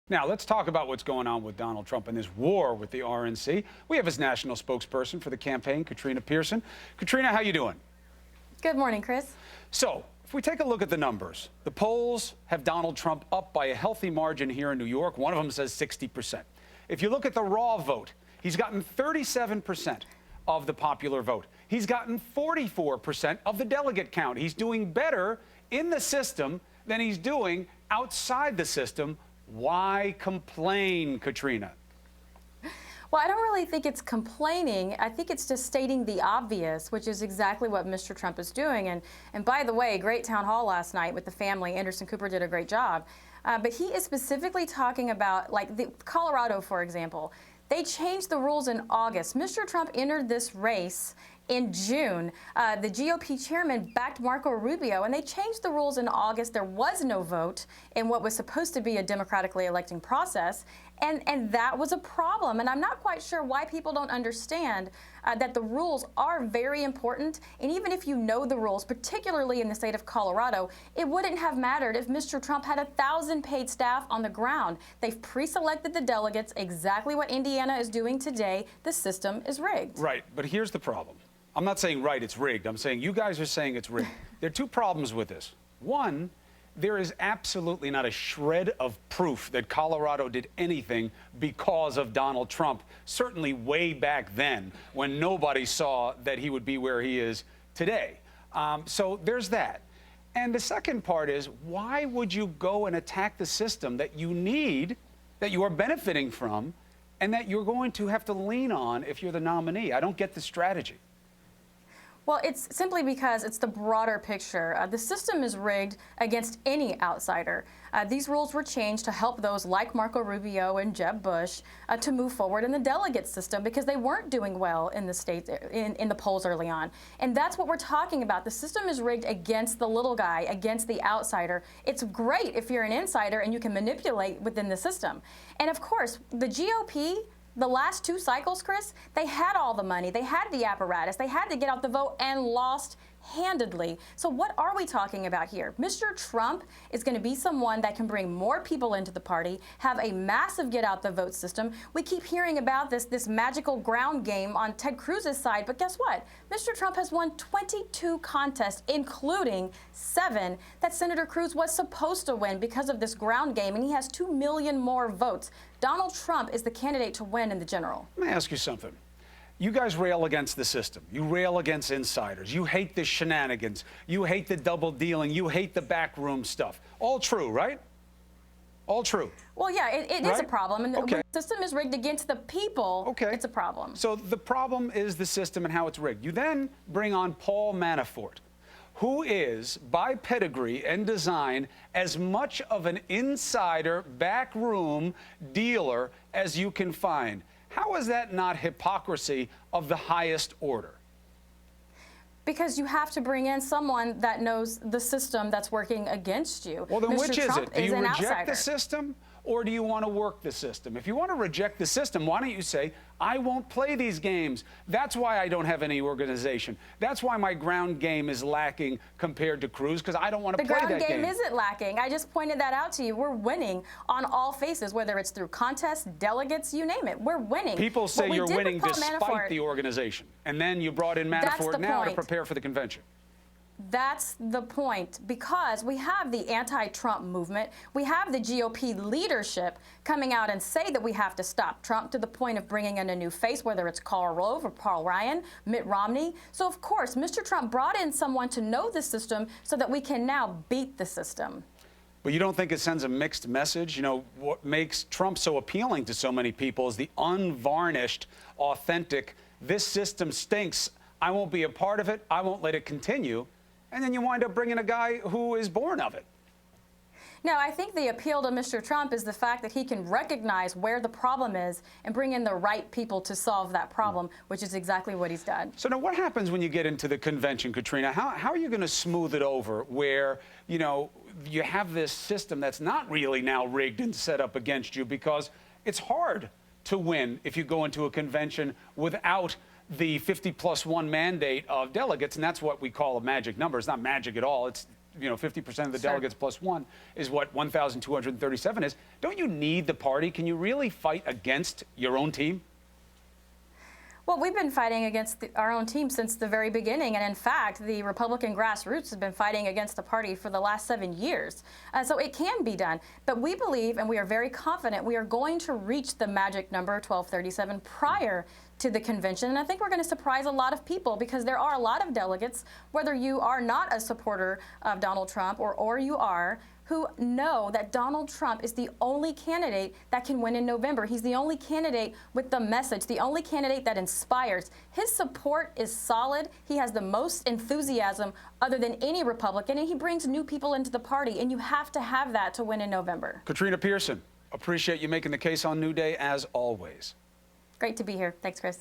Now, let's talk about what's going on with Donald Trump and this war with the RNC. We have his national spokesperson for the campaign, Katrina Pierson. Katrina, how you doing? Good morning, Chris. So, if we take a look at the numbers, the polls have Donald Trump up by a healthy margin here in New York. One of them says 60%. If you look at the raw vote, he's gotten 37% of the popular vote. He's gotten 44% of the delegate count. He's doing better in the system than he's doing outside the system. Why complain, Katrina? Well, I don't really think it's complaining. I think it's just stating the obvious, which is exactly what Mr. Trump is doing. And by the way, great town hall last night with the family. Anderson Cooper did a great job. But he is specifically talking about, like, Colorado, for example. They changed the rules in August. Mr. Trump entered this race in June. The GOP chairman backed Marco Rubio, and they changed the rules in August. There was no vote in what was supposed to be a democratically electing process, and that was a problem. And I'm not quite sure why people don't understand that the rules are very important. And even if you know the rules, particularly in the state of Colorado, it wouldn't have mattered if Mr. Trump had 1,000 paid staff on the ground. They've pre-selected the delegates, exactly what Indiana is doing today. The system is rigged. Right, but here's the problem. I'm not saying right, it's rigged. I'm saying you guys are saying it's rigged. There are two problems with this. One, there is absolutely not a shred of proof that Colorado did anything because of Donald Trump, certainly way back then when nobody saw that he would be where he is today. So there's that. And the second part is, why would you go and attack the system that you need, that you are benefiting from, and that you're going to have to lean on if you're the nominee? I don't get the strategy. Well, it's simply because it's the broader picture. The system is rigged against any outsider. These rules were changed to help those like Marco Rubio and Jeb Bush to move forward in the delegate system because they weren't doing well in the state, in the polls early on. And that's what we're talking about. The system is rigged against the little guy, against the outsider. It's great if you're an insider and you can manipulate within the system. And of course, the GOP, the last two cycles, Chris, they had all the money, they had the apparatus, they had to get out the vote and lost handedly. So what are we talking about here? Mr. Trump is going to be someone that can bring more people into the party, have a massive get out the vote system. We keep hearing about this magical ground game on Ted Cruz's side, but guess what? Mr. Trump has won 22 contests, including 7 that Senator Cruz was supposed to win because of this ground game, and he has 2 million more votes. Donald Trump is the candidate to win in the general. Let me ask you something. You guys rail against the system. You rail against insiders. You hate the shenanigans. You hate the double dealing. You hate the backroom stuff. All true, right? All true. Well, yeah, it right? is a problem. And okay. When the system is rigged against the people, okay. It's a problem. So the problem is the system and how it's rigged. You then bring on Paul Manafort, who is, by pedigree and design, as much of an insider backroom dealer as you can find. How is that not hypocrisy of the highest order? Because you have to bring in someone that knows the system that's working against you. Well, then Mr. which is Trump it? Do you an reject outsider. the system, or do you want to work the system? If you want to reject the system, why don't you say, I won't play these games. That's why I don't have any organization. That's why my ground game is lacking compared to Cruz, because I don't want to play that game. The ground game isn't lacking. I just pointed that out to you. We're winning on all faces, whether it's through contests, delegates, you name it. We're winning. People say you're winning despite Manafort, the organization. And then you brought in Manafort now to prepare for the convention. That's the point, because we have the anti-Trump movement. We have the GOP leadership coming out and say that we have to stop Trump to the point of bringing in a new face, whether it's Karl Rove or Paul Ryan, Mitt Romney. So, of course, Mr. Trump brought in someone to know the system so that we can now beat the system. But you don't think it sends a mixed message? You know, what makes Trump so appealing to so many people is the unvarnished, authentic, this system stinks, I won't be a part of it, I won't let it continue. And then you wind up bringing a guy who is born of it. No, I think the appeal to Mr. Trump is the fact that he can recognize where the problem is and bring in the right people to solve that problem, which is exactly what he's done. So now what happens when you get into the convention, Katrina? How are you going to smooth it over where, you know, you have this system that's not really now rigged and set up against you, because it's hard to win if you go into a convention without the 50+1 mandate of delegates, and that's what we call a magic number. It's not magic at all. It's 50% of the Sure. delegates plus one is what 1,237 is. Don't you need the party? Can you really fight against your own team? Well, we've been fighting against our own team since the very beginning. And in fact, the Republican grassroots has been fighting against the party for the last 7 years. So it can be done. But we believe, and we are very confident, we are going to reach the magic number 1237 prior to the convention. And I think we're going to surprise a lot of people because there are a lot of delegates, whether you are not a supporter of Donald Trump or you are, who know that Donald Trump is the only candidate that can win in November. He's the only candidate with the message, the only candidate that inspires. His support is solid. He has the most enthusiasm other than any Republican, and he brings new people into the party, and you have to have that to win in November. Katrina Pierson, appreciate you making the case on New Day as always. Great to be here. Thanks, Chris.